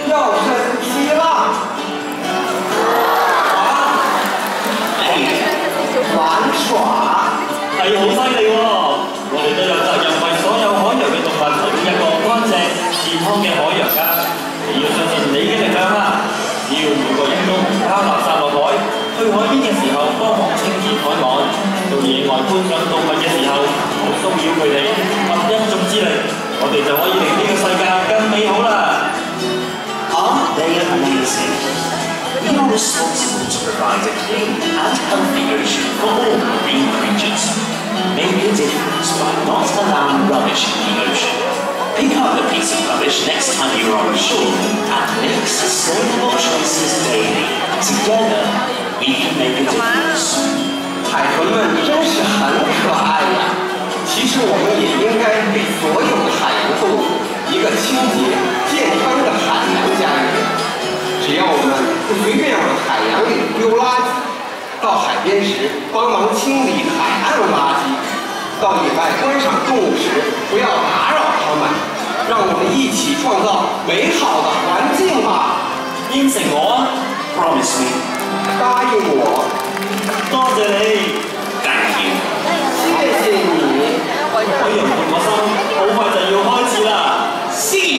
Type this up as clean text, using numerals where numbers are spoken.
要升级啦！玩耍係好犀利喎！我哋都有責任為所有海洋嘅動物提供一個乾淨、健康嘅海洋㗎。你要相信你嘅力量啦！只要每個人都唔拋垃圾落海，去海邊嘅時候幫忙清潔海岸，到野外觀賞動物嘅時候唔好騷擾佢哋，合一眾之力，我哋就可以令呢個世界更美好啦！Aren't they amazing? We are responsible to provide a clean and healthy ocean for all marine creatures. Make a difference by not allowing rubbish in the ocean. Pick up a piece of rubbish next time you're on shore and make sustainable choices daily. Together, we can make a difference. 海豚们真是很可爱呀！其实我们也应该给所有的海洋动物一个清洁、健康的海洋家园。只要我们不随便往海洋里丢垃圾，到海边时帮忙清理海岸垃圾，到野外观赏动物时不要打扰它们，让我们一起创造美好的环境吧！應承我啊 Promise me. 答應我，多謝你 Thank you. 謝謝你。海洋伴我心，好快就要開